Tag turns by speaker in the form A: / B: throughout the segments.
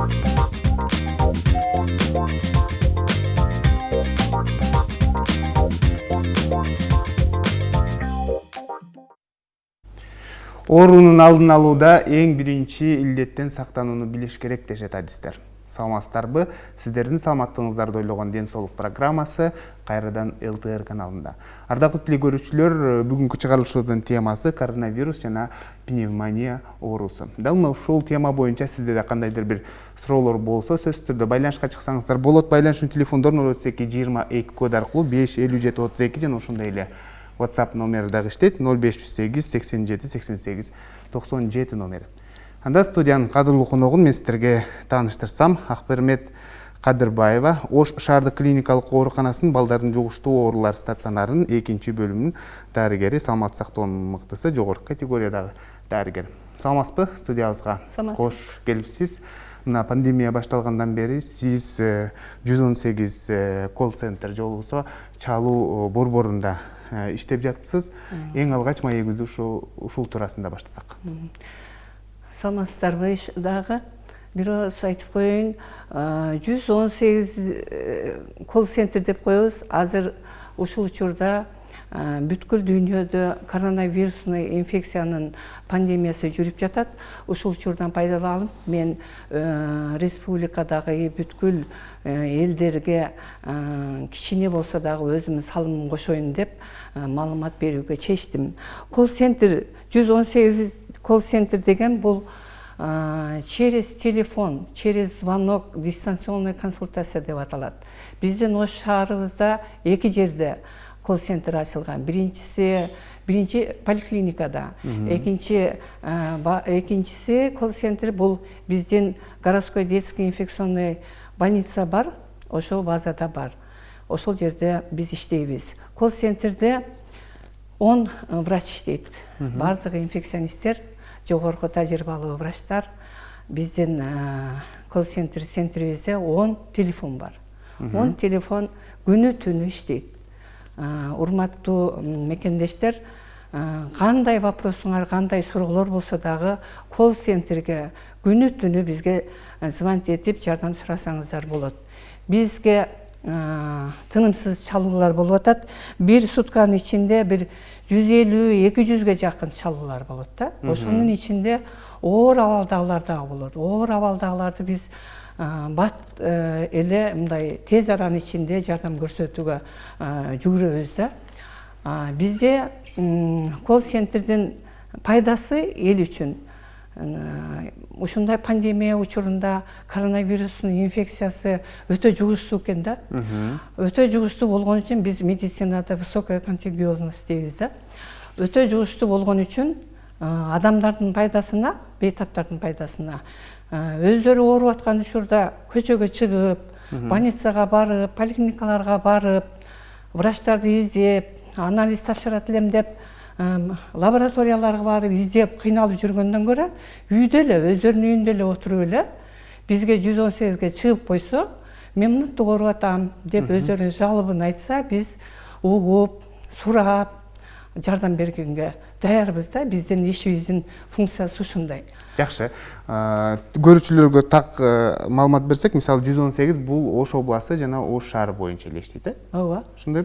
A: Оорунун алдын алууда эң биринчи илдеттен сактанууну билиш керек дешет адистер. Саламатсыздарбы? Сиздердин саламаттыгыңыздарды ойлогон ден соолук программасы кайрадан ЛТР каналында. Ардактуу телекөрүүчүлөр, бүгүнкү чыгарылышыбыздын темасы коронавирус жана пневмония оорусу. Дал мына ушул тема боюнча сизде да кандайдыр бир суроолор болсо, сөзсүз түрдө байланышка чыксаңыздар болот. Байланыштын телефондору 0222 код аркылуу 55732 жана ошондой эле WhatsApp номери дагы иштейт 0508 87 88 97 номери. Анда студиянын кадырлуу коногун мен сиздерге тааныштырсам, Акбермет Кадырбаева Ош шаардык клиникалык ооруканасынын балдардын жугуштуу оорулар стационарынын 2 бөлүмүнүн дарыгери, саламаттык сактоонун мыктысы, жогорку категориядагы дарыгер. Саламатсызбы? Студиябызга кош келипсиз. Мына пандемия башталгандан бери сиз 118 колл-центр жолугусу чалуу борборунда иштеп жатыпсыз. Эң алгач маегибизди ушул туурасында баштасак.
B: Саламатсыздарбы дагы? Бирөөс айтып коеюн, 118 колл-центр деп коебуз. Азыр ушул учурда бүткүл дүйнөдө коронавирусный инфекциянын пандемиясы жүрүп жатат. Ушул учурдан пайдаланып, мен республикадагы бүткүл элдерге кичине болсо дагы өзүмдүн салымымды кошоюн деп маалымат берүүгө чечтим. Колл-центр 118 колл-центр деген бул через телефон, через звонок, дистанционный консультация деп аталат. Биздин Ош шаарыбызда 2 жерде колл-центр ачылган. Биринчи поликлиникада, экинчиси колл-центр бул биздин городской детский инфекционный больница бар, ошол базада бар. Ошол жерде биз иштейбиз. Колл-центрде 10 врач иштейт. Бардыгы инфекционисттер, жогорку тажрыйбалуу врачтар. Биздин колл-центрибизде 10 телефон бар. 10 телефон күнү түнү иштейт. Урматтуу мекендештер, кандай вопросуңар, кандай суроолор болсо дагы колл-центрге күнү түнү бизге звонить этип жардам сурасаңыздар болот. Бизге тынымсыз чалуулар болуп атат. Бир сутканын ичинде бир 150-200ге жакын чалуулар болот да. Ошонун ичинде оор абалдагылар дагы болот. Оор абалдагыларды биз бат эле мындай тез аранын ичинде жардам көрсөтүүгө жүгүрөбүз да. Бизде колл-центрдин пайдасы эл үчүн. Ушундай пандемия учурунда коронавирустун инфекциясы өтө жугуштуу экен да. Өтө жугуштуу болгон үчүн биз медицинада высокая контагиозность дейбиз да. Өтө жугуштуу болгон үчүн адамдардын пайдасына, бейтаптардын пайдасына өздөрү ооруп аткан учурда көчөгө чыгып, больницага барып, поликлиникаларга барып, врачтарды издеп, анализ тапшырат элем деп, лабораторияларга барып издеп кыйналып жүргөндөн көрө, үйдө эле, өздөрүнүн үйүндө эле отуруп эле бизге 118ге чыгып койсо, мен мынтип ооруп атам деп өздөрүнүн жалобун айтса, биз угуп, сурап, жардам бергенге даярбыз да. Биздин ишибиздин функциясы ушундай.
A: Жакшы. Көрүүчүлөргө так маалымат берсек, мисалы 118 бул Ош областы жана Ош шаары боюнча эле иштейт, э?
B: Ооба.
A: Ошондой.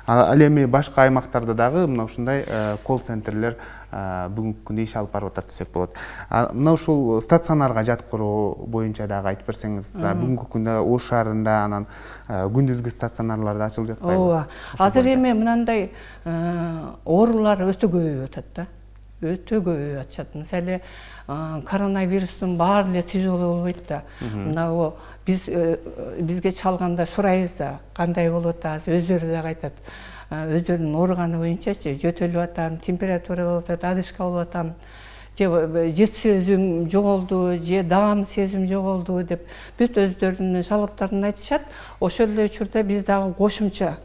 A: Ал эми башка аймактарда дагы мына ушундай колл-центрлер бүгүнкү күндө иш алып барып атат десек болот. Мына ушул стационарга жаткыруу боюнча дагы айтып берсеңиз, бүгүнкү күндө Ош шаарында анан күндүзгү стационарлар да ачылып жатпайбы?
B: Ооба. Азыр эми мынандай оорулар өтө көбөйүп атат да. Өтө көбөйүп атышат. Мисалы, коронавирустун баары эле тяжелый болбойт да. Мына бизге чалганда сурайбыз да, кандай болот азыр өздөрү дагы айтат. Өздөрүнүн ооруганы боюнчачы, жөтөлүп атам, температура болуп атат, одышка болуп атам, же жет сезим жоголду, же даам сезим жоголду деп бүт өздөрүнүн жалоптарын айтышат. Ошол эле учурда биз дагы кошумча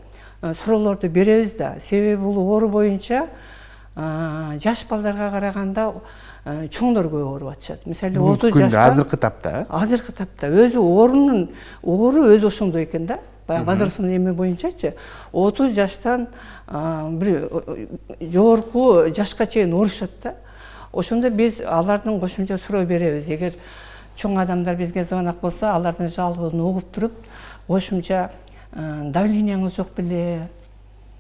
B: суроолорду беребиз да. Себеби бул оору боюнча жаш балдарга караганда чоңдор көп ооруп атышат. Мисалы 30 жаштан азыркы тапта өзү оору өзү ошондой экен да. Баягы азыркы эме боюнчачы 30 жаштан бир жогорку жашка чейин оорушат да. Ошондо биз алардын кошумча суроо беребиз. Эгер чоң адамдар бизге звонок болсо, алардын жалобун угуп туруп, кошумча давленияңыз жок беле,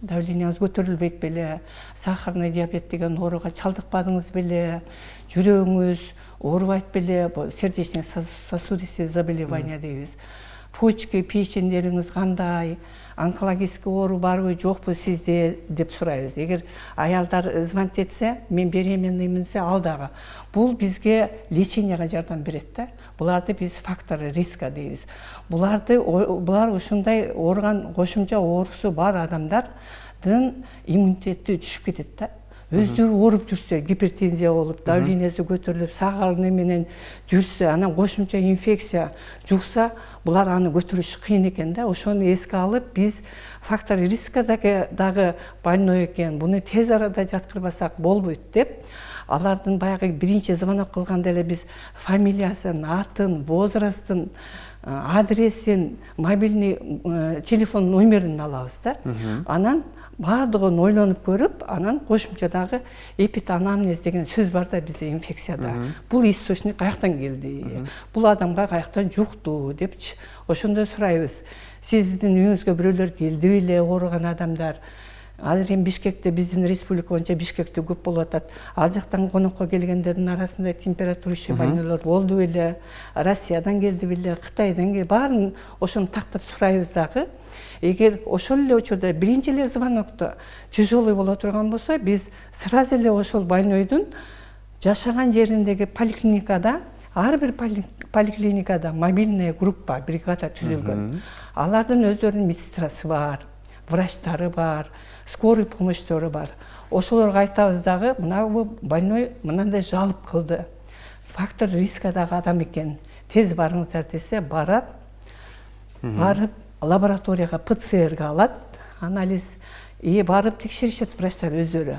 B: давленияңыз көтөрүлбөйт беле, сахарный диабет деген ооруга чалдыкпадыңыз беле, жүрөгүңүз оорубайт беле, сердечный сосудистый заболевание дейбиз. Почки, печендериңиз кандай, онкологический оору барбы жокпу сизде деп сурайбыз. Эгер аялдар звонить этсе, мен беременныймынсе, ал дагы. Бул бизге леченияга жардам берет да. Буларды биз факторы риска дейбиз. Булар ушундай орган кошумча оорусу бар адамдардын иммунитети түшүп кетет да. Өздөрү ооруп жүрсө, гипертензия болуп, давлениясы көтөрүлүп, сахарный менен жүрсө, анан кошумча инфекция жукса, булар аны көтөрүш кыйын экен да. Ошону эске алып, биз фактор риска дагы больной экен, буну тез арада жаткырбасак болбойт деп, алардын баягы биринчи звонок кылганда эле биз фамилиясын, атын, возрастын, адресин, мобильный телефон номерин алабыз да. Анан бардыгын ойлонуп көрүп, анан кошумча дагы эпианамнез деген сөз бар да бизде инфекцияда. Бул источник каяктан келди? Бул адамга каяктан жукту депчи. Ошондо сурайбыз. Сиздин үйүңүзгө бирөөлөр келди беле, ооруган адамдар? Азыр эми Бишкекте, биздин республика боюнча Бишкекте көп болуп атат. Ал жактан конокко келгендердин арасында температурный больнойлор болду беле, Россиядан келди беле, Кытайдан келди, баарын ошону тактап сурайбыз дагы. Эгер ошол эле учурда биринчи эле звонокто тяжелый боло турган болсо, биз сразу эле ошол больнойдун жашаган жериндеги поликлиникада, ар бир поликлиникада мобильная группа, бригада түзүлгөн. Алардын өздөрүнүн медсестрасы бар, врачтары бар, скорый помощтору бар. Ошолорго айтабыз дагы, мына бул больной мынандай жалып кылды. Фактор рискадагы адам экен. Тез барыңыздар десе, барат. Барып лабораторияга ПЦР алат, анализ, барып текшеришет врачтар өздөрү.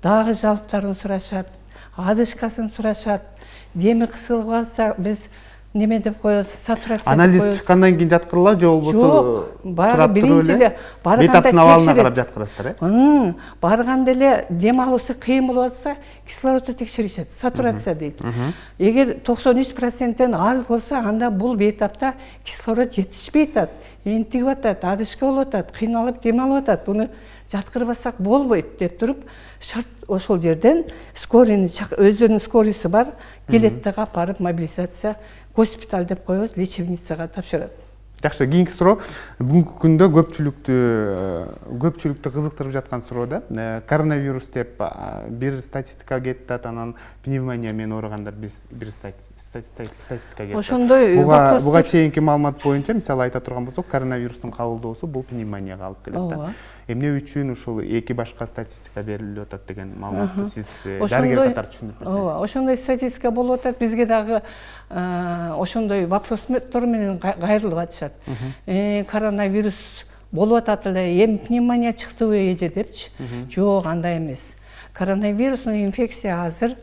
B: Дагы жалыптарын сурашат, адышкасын сурашат, деми кысылып алса, биз неме деп коебуз, сатурация.
A: Анализ чыккандан кийин жаткырылат же болбосо?
B: Жок, баягы биринчи эле
A: барганда бетаптын абалына карап жаткырасыздар, э?
B: Барганда эле дем алуусу кыйын болуп атса, кислородду текшеришет, сатурация дейт. Эгер 93%ден аз болсо, анда бул бетапта кислород жетишпей атат, энтигип атат, адышка болуп атат, кыйналып дем алып атат. Буну жаткырбасак болбойт деп туруп, шарт ошол жерден скорыйны, өздөрүнүн скорыйсы бар, келет да апарып мобилизация, госпиталь деп коебуз, лечебницага тапшырат.
A: Жакшы, кийинки суроо. Бүгүнкү күндө көпчүлүктү кызыктырып жаткан суроо да. Коронавирус деп бир статистика кетти, анан пневмония менен ооругандар бир статистика кетти.
B: Ошондой
A: буга чейинки маалымат боюнча, мисалы айта турган болсок, коронавирустун кабылдоосу бул пневмонияга алып келет да. Эмне үчүн ушул эки башка статистика берилип атат деген маалыматты сиз дарыгер катары түшүндүрүп берсеңиз.
B: Ошондой статистика болуп атат, бизге дагы ошондой вопростор менен кайрылып атышат. Коронавирус болуп атат эле, эми пневмония чыктыбы эже депчи. Жок, андай эмес. Коронавирусный инфекция азыр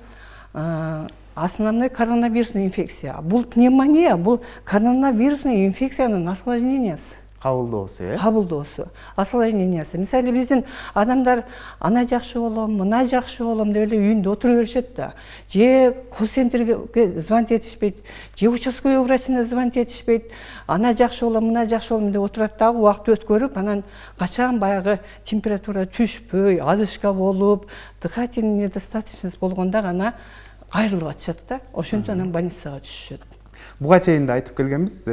B: основной коронавирусный инфекция. Бул пневмония, бул коронавирусный инфекциянын осложнениясы.
A: Кабылдоосу, э?
B: Кабылдоосу, осложнениясы. Мисалы биздин адамдар ана жакшы болом, мына жакшы болом деп эле үйүндө отура беришет да. Же колл-центрге звонить этишпейт, же участковый врачына звонить этишпейт. Ана жакшы болом, мына жакшы болом деп отурат дагы, убакыт өткөрүп, анан качан баягы температура түшпөй, адышка болуп, дыхательный недостаточность болгондо гана кайрылып атышат да. Ошентип анан больницага түшүшөт.
A: Буга чейин да айтып келгенбиз,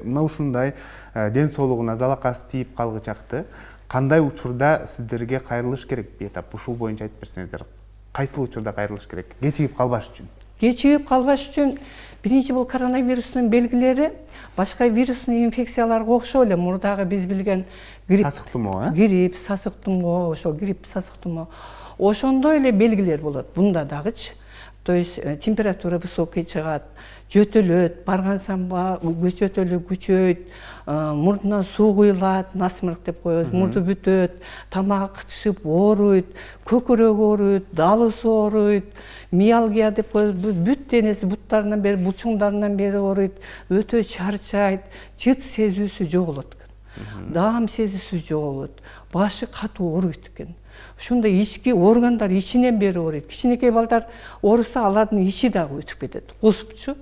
A: мына ушундай ден соолугуна залакасы тийип калгычакты кандай учурда сиздерге кайрылыш керек бетап? Ушул боюнча айтып берсеңиздер. Кайсыл учурда кайрылыш керек? Кечигип калбаш үчүн.
B: Кечигип калбаш үчүн биринчи бул коронавирустун белгилери башка вирусный инфекцияларга окшоп эле мурдагы биз билген грипп,
A: сасык тумоо,
B: грипп, сасык тумоо, ошол грипп, сасык тумоо. Ошондой эле белгилер болот. Бунда дагычы. То есть температура высокий чыгат, жөтөлөт, барган самба жөтөлү күчөйт, мурдунан суу куюлат, насморк деп коебуз, мурду бүтөт, тамагы кытышып ооруйт, көкүрөгү ооруйт, далысы ооруйт, миалгия деп коебуз, бүт денеси буттарынан бери, булчуңдарынан бери ооруйт, өтө чарчайт, жыт сезүүсү жоголот экен. Даам сезүүсү жоголот, башы катуу ооруйт экен. Ушундай ички органдар ичинен бери ооруйт. Кичинекей балдар ооруса, алардын ичи дагы өтүп кетет. Кусупчу.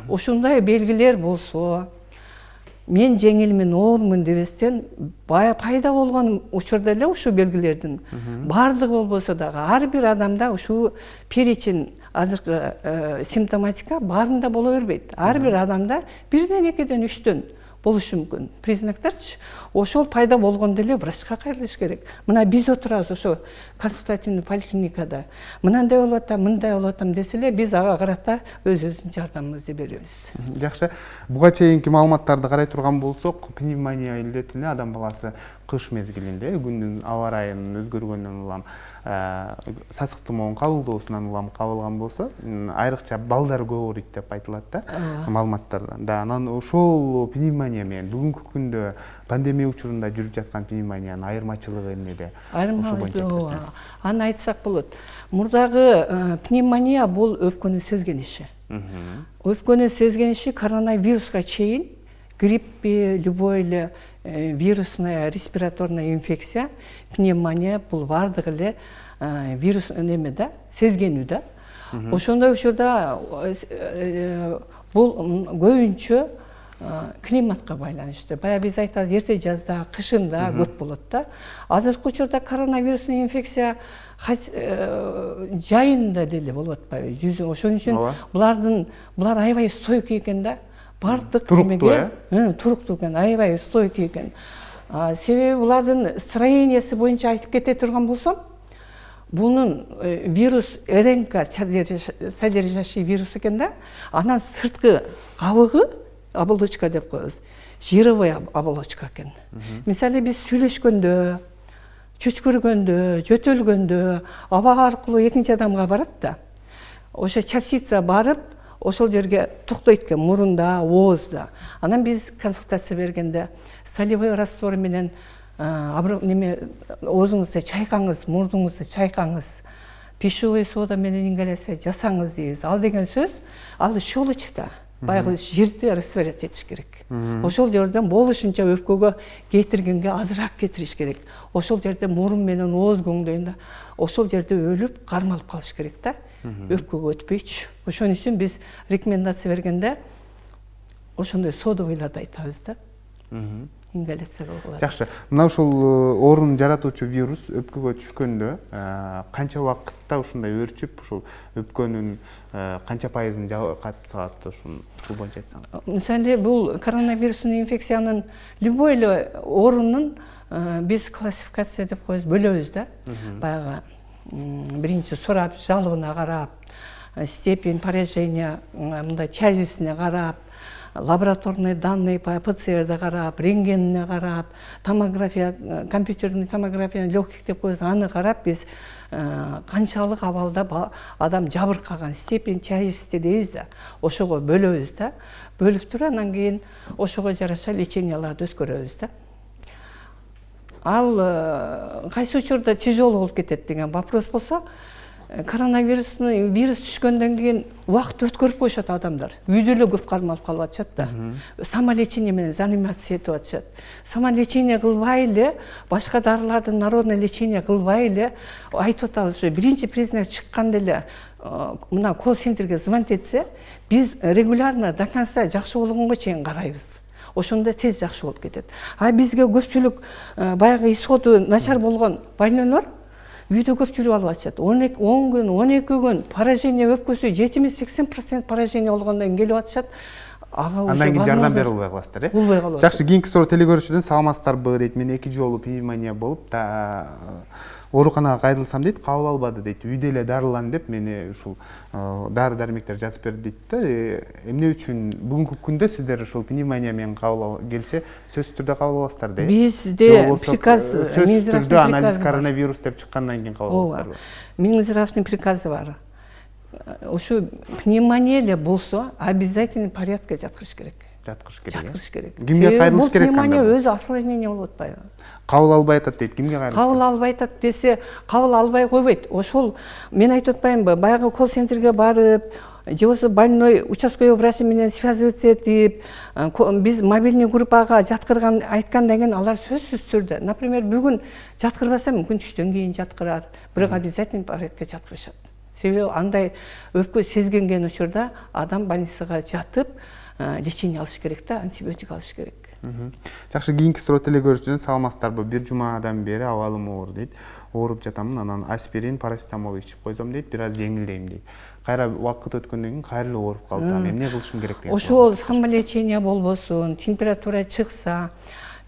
B: ошондой белгилер болсо, мен жеңилмин, оормун дебестен пайда болгон учурда эле ушул белгилердин баардыгы болбосо дагы ар бир адамда ушул перечень азыркы симптоматика баарында боло бербейт. Ар бир адамда бирден, экиден, үчтөн болушу мүмкүн признактарчы. Ошол пайда болгондо эле врачка кайрылыш керек. Мына биз отурабыз ошо консультативный поликлиникада. Мынандай болуп атам, мындай болуп атам десе эле биз ага карата өзүбүздүн жардамыбызды беребиз.
A: Жакшы. Буга чейинки маалыматтарды карай турган болсок, пневмония илдетине адам баласы кыш мезгилинде күндүн аба ырайынын өзгөргөнүнөн улам сасык тумоонун кабылдоосунан улам кабылган болсо, айрыкча балдар көп ооруйт деп айтылат да маалыматтарда. Да, анан ошол пневмония менен бүгүнкү күндө пандемия учурунда жүрүп жаткан пневмониянын айырмачылыгы эмнеде? Ошол боюнча айтсаңыз.
B: Аны айтсак болот. Мурдагы пневмония бул өпкөнүн сезгениши. Өпкөнүн сезгениши коронавируска чейин гриппи, любой эле вирусная респираторная инфекция, пневмония бул бардыгы эле вирус неме да, сезгенүү да. Ошондой учурда бул көбүнчө климатка байланыштуу. Бая биз айтабыз эрте жазда, кышында көп болот да. Азыркы учурда коронавирусный инфекция жайында деле болуп атпайбы? Ошон үчүн булар аябай стойкий экен да. Бардык немеге туруктуу экен, аябай стойкий экен. Себеби булардын строениясы боюнча айтып кете турган болсом, бунун вирус РНК содержащий вирус экен да. Анан сырткы кабыгы оболочка деп коебуз. Жировой оболочка экен. Мисалы биз сүйлөшкөндө, чөчкүргөндө, жөтөлгөндө аба аркылуу экинчи адамга барат да. Ошо частица барып, ошол жерге токтойт экен, мурунда, оозда. Анан биз консультация бергенде солевой раствор менен оозуңузду чайкаңыз, мурдуңузду чайкаңыз, пищевой сода менен ингаляция жасаңыз дейбиз. Ал деген сөз, ал щелочта баягы жерди растворять этиш керек. Ошол жерден болушунча өпкөгө кетиргенге азыраак кетириш керек. Ошол жерде мурун менен ооз көңдөйүндө ошол жерде өлүп, кармалып калыш керек да. Өпкөгө өтпөйчү. Ошон үчүн биз рекомендация бергенде ошондой содовыйларды айтабыз да. Ингаляция кылгыла.
A: Жакшы. Мына ушул оорун жаратуучу вирус өпкөгө түшкөндө канча убакытта ушундай өрчүп, ушул өпкөнүн канча пайызын катып салат, ушул боюнча айтсаңыз.
B: Мисалы, бул коронавирусный инфекциянын любой эле оорунун биз классификация деп коебуз, бөлөбүз да. Баягы биринчи сурап, жалобуна карап, степень поражения, мындай тяжестине карап, лабораторный данные по ПЦР'де карап, рентгенине карап, томография, компьютерный томография легких деп коебуз, аны карап биз канчалык абалда адам жабыркаган, степень тяжести дейбиз да. Ошого бөлөбүз да. Бөлүп туруп анан кийин ошого жараша леченияларды өткөрөбүз да. Ал кайсы учурда тяжелый болуп кетет деген вопрос болсо, коронавирусный вирус түшкөндөн кийин убакыт өткөрүп коюшат адамдар. Үйдө эле көп кармалып калып атышат да. Самолечение менен заниматься этип атышат. Самолечение кылбай эле, башка дарылардын народный лечение кылбай эле айтып атабыз, ошо биринчи признак чыкканда эле мына колл-центрге звонить этсе, биз регулярно до конца жакшы болгонго чейин карайбыз. Ошондо тез жакшы болуп кетет. А бизге көпчүлүк баягы исходу начар болгон больнойлор үйдө көп жүрүп алып атышат. 10 күн, 12 күн поражение өпкөсү 70-80% поражение болгондон келип атышат.
A: Андан кийин жардам бере албай каласыздар, э?
B: Болбой калат.
A: Жакшы, кийинки суроо телекөрүүчүдөн саламатсыздарбы дейт. Мен 2 жолу пневмония болуп ооруканага кайрылсам дейт, кабыл албады дейт. Үйдө эле дарылан деп мени ушул дары-дармектер жазып берди дейт да. Эмне үчүн бүгүнкү күндө сиздер ушул пневмония менен кабыл келсе, сөзсүз түрдө кабыл аласыздар да?
B: Бизде приказ,
A: сөзсүз түрдө анализ коронавирус деп чыккандан кийин кабыл аласыздарбы?
B: Минздравдын приказы бар. Ушу пневмония эле болсо, обязательный порядка жаткырыш керек.
A: Жаткырыш керек.
B: Жаткырыш керек.
A: Кимге кайрылыш керек анда?
B: Пневмония өзү осложнение болуп атпайбы?
A: Кабыл албай атат дейт. Кимге кайрылыш?
B: Кабыл албай атат десе, кабыл албай койбойт. Ошол мен айтып атпаймынбы? Баягы колл-центрге барып, же болбосо больной участковый врач менен связываться этип, биз мобильный группага жаткырган айткандан кийин алар сөзсүз түрдө, например, бүгүн жаткырбаса мүмкүн түштөн кийин жаткырар, бирок обязательный порядка жаткырышат. Себеби андай өпкө сезгенген учурда адам больницага жатып лечение алыш керек да, антибиотик алыш керек.
A: Жакшы, кийинки суроо телекөрүүчүнөн саламатсыздарбы? Бир жумадан бери абалым оор дейт. Ооруп жатамын, анан аспирин, парацетамол ичип койсом дейт, бир аз жеңилдейм дейт. Кайра вакыт өткөндөн кийин кайра ооруп калды. Эмне кылышым керек деген.
B: Ошол самолечение болбосун, температура чыкса,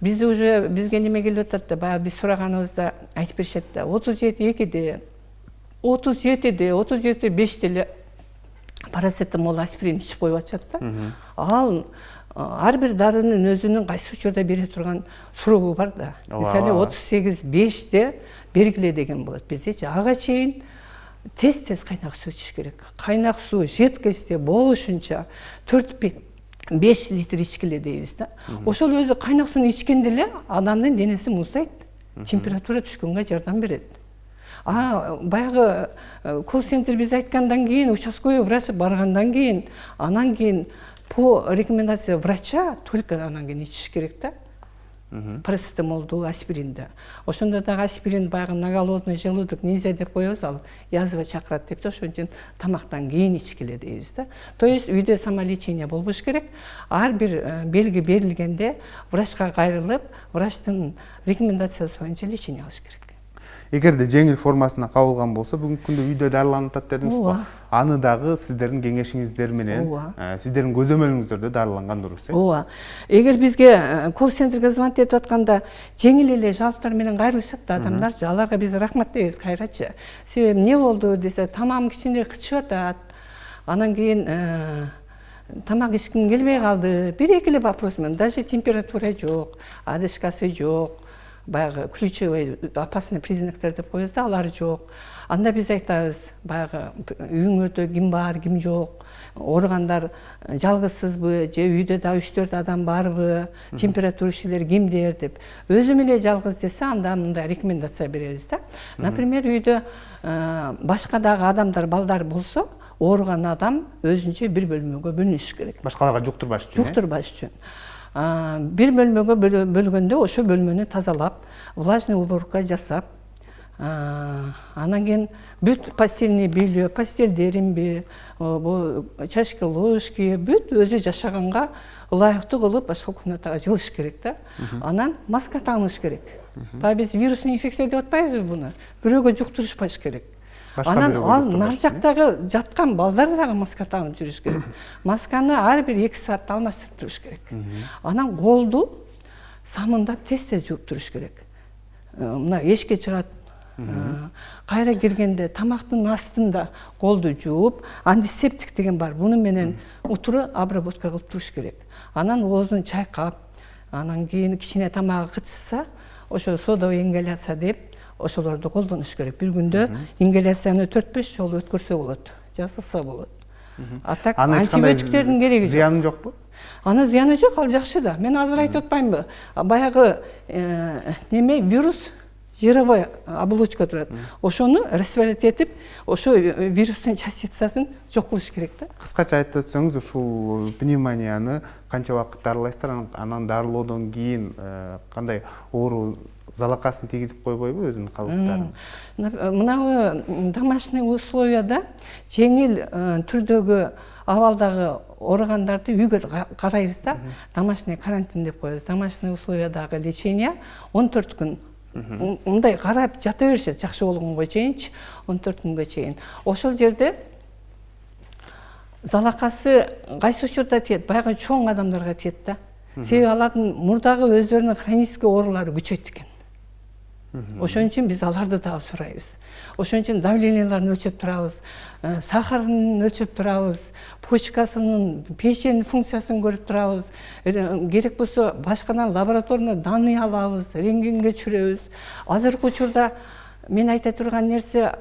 B: биз уже бизге неме келип атат да, баягы биз сураганыбызда айтып беришет да, 37,2де, 37де, 37,5де эле парацетамол, аспирин ичип коюп атышат да. Ал ар бир дарынын өзүнүн кайсы учурда бере турган срогу бар да. Мисалы 38,5де бергиле деген болот. Бизчи ага чейин тез кайнак суу ичиш керек. Кайнак суу жеткичте болушунча 4-5 литр ичкиле дейбиз да. Ошол өзү кайнак сууну ичкенде эле адамдын денеси муздайт. Температура түшкөнгө жардам берет. Баягы колл-центр биз айткандан кийин, участковый врач баргандан кийин, анан кийин по рекомендации врача только анан кийин ичиш керек да. Парацетамолду, аспиринди. Ошондо дагы аспирин баягы наголодный желудок нельзя деп коебуз, ал язва чакырат деп, ошон үчүн тамактан кийин ичкиле дейбиз да. То есть үйдө самолечение болбош керек. Ар бир белги берилгенде врачка кайрылып, врачтын рекомендациясы боюнча лечение алыш керек.
A: Эгерде жеңил формасына кабылган болсо, бүгүнкү күндө үйдө дарыланып атат дедиңиз го. Аны дагы сиздердин кеңешиңиздер менен, сиздердин көзөмөлүңүздөрдө дарыланган дурус.
B: Ооба. Эгер бизге колл-центрге звонок этип атканда жеңил эле жалптар менен кайрылышат да адамдар, аларга биз рахмат дейбиз кайрачы. Себеби эмне болду десе, тамагым кичине кычып атат. Анан кийин тамак ичким келбей калды. Бир-эки эле вопрос менен, даже температура жок, одышкасы жок. Баягы ключевой опасный признактар деп коебуз да, алар жок. Анда биз айтабыз, баягы үйүңөрдө ким бар, ким жок, ооругандар жалгызсызбы, же үйдө да 3-4 адам барбы, температура ишилер кимдер деп. Өзүм эле жалгыз десе, анда мындай рекомендация беребиз да. Например, үйдө башка дагы адамдар, балдар болсо, ооруган адам өзүнчө бир бөлмөгө бөлүнүш керек.
A: Башкаларга жуктурбаш үчүн.
B: Жуктурбаш үчүн. Бир бөлмөгө бөлгөндө ошо бөлмөнү тазалап, влажный уборка жасап, анан кийин бүт постельный белье, постельдеримби, чашки, ложки, бүт өзү жашаганга ылайыктуу кылып башка комнатага жылыш керек да. Анан маска тагыныш керек. Баягы биз вирусный инфекция деп атпайбызбы буну? Бирөөгө жуктурушпаш керек. Анан ал нар жактагы жаткан балдар дагы маска тагып жүрүш керек. Масканы ар бир 2 саатта алмаштырып туруш керек. Анан колду самындап тез жууп туруш керек. Мына эшикке чыгат, кайра киргенде тамактын астында колду жууп, антисептик деген бар. Буну менен утуру обработка кылып туруш керек. Анан оозун чайкап, анан кийин кичине тамагы кычса, ошо содовый ингаляция деп ошолорду колдонуш керек. Бир күндө ингаляцияны 4-5 жолу өткөрсө болот, жасаса болот. А так антибиотиктердин кереги жок.
A: Зыяны жокпу?
B: Аны зыяны жок, ал жакшы да. Мен азыр айтып атпаймынбы? Баягы неме вирус жировой оболочка турат. Ошону растварять этип, ошо вирустун частицасын жок кылыш керек да.
A: Кыскача айтып өтсөңүз, ушул пневмонияны канча убакыт дарылайсыздар, анан дарылоодон кийин кандай оору залакасын тийгизип койбойбу өзүнүн калдыктарын?
B: Мына домашний условияда жеңил түрдөгү абалдагы ооругандарды үйгө карайбыз да. Домашний карантин деп коебуз. Домашний условиядагы лечение 14 күн. Мындай карап жата беришет, жакшы болгонго чейинчи 14 күнгө чейин. Ошол жерде залакасы кайсы учурда тиет? Баягы чоң адамдарга тиет да. Себеби алардын мурдагы өздөрүнүн хронический оорулары күчөйт экен. Ошон үчүн биз аларды дагы сурайбыз. Ошон үчүн давленияларын өлчөп турабыз, сахарын өлчөп турабыз, почкасынын, печень функциясын көрүп турабыз. Керек болсо башкадан лабораторный данные алабыз, рентгенге түшүрөбүз. Азыркы учурда мен айта турган нерсе,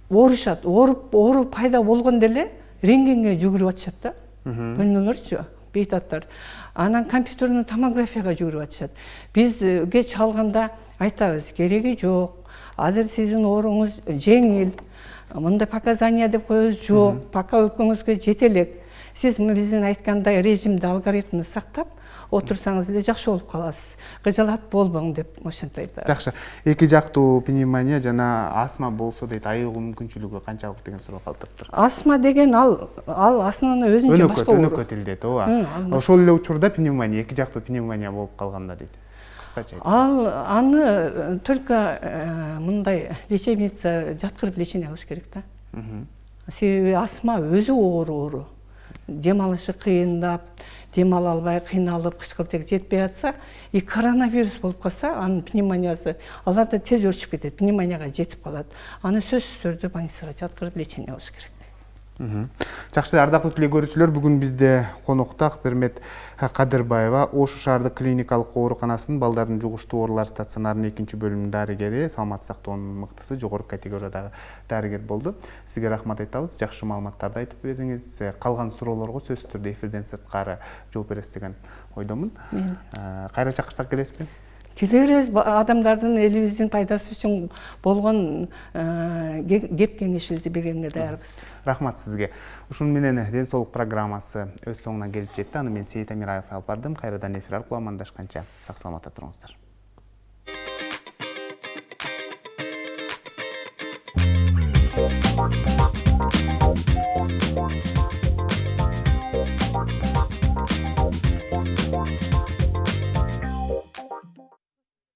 B: оорушат, оору пайда болгондо эле рентгенге жүгүрүп атышат да. Бөлмөлөрчү, бейтаптар. Анан компьютерный томографияга жүгүрүп атышат. Бизге чалганда айтабыз, кереги жок. Азыр сиздин ооруңуз жеңил. Мындай показания деп коебуз жок. Пока өпкөңүзгө жете элек. Сиз биздин айткандай режимди, алгоритмди сактап отурсаңыз эле жакшы болуп каласыз. Кыжалат болбоң деп ошентип айтабыз.
A: Жакшы. Эки жактуу пневмония жана астма болсо дейт, айыгуу мүмкүнчүлүгү канчалык деген суроо калтырыптыр.
B: Астма деген ал аслында өзүнчө башка оору.
A: Өнөкөт илдет, ооба. Ошол эле учурда пневмония, эки жактуу пневмония болуп калганда дейт. Кыскача айтсаңыз.
B: Аны только мындай лечебница жаткырып лечение кылыш керек да. Себеби астма өзү оору. Дем алышы кыйындап, дем ала албай кыйналып, кычкыртек жетпей атса, и коронавирус болуп калса, анын пневмониясы аларда тез өрчүп кетет, пневмонияга жетип калат. Аны сөзсүз түрдө больницага жаткырып лечение кылыш керек.
A: Жакшы, ардактуу теле көрүүчүлөр, бүгүн бизде конокто Акбермет Кадырбаева Ош шаардык клиникалык ооруканасынын балдардын жугуштуу оорулар стационарынын 2-бөлүмүнүн дарыгери, саламат сактоонун мыктысы, жогорку категориядагы дарыгер болду. Сизге рахмат айтабыз, жакшы маалыматтарды айтып бердиңиз. Калган суроолорго сөзсүз түрдө эфирден сырткары жооп бересиз деген ойдомун. Кайра чакырсак келесизби?
B: Келе беребиз, адамдардын элибиздин пайдасы үчүн болгон кеп кеңешибизди бергенге даярбыз.
A: Рахмат сизге. Ушун менен ден соолук программасы өз соңуна келип жетти. Аны мен Сейит Амираев алып бардым. Кайрадан эфир аркылуу амандашканча сак саламатта туруңуздар.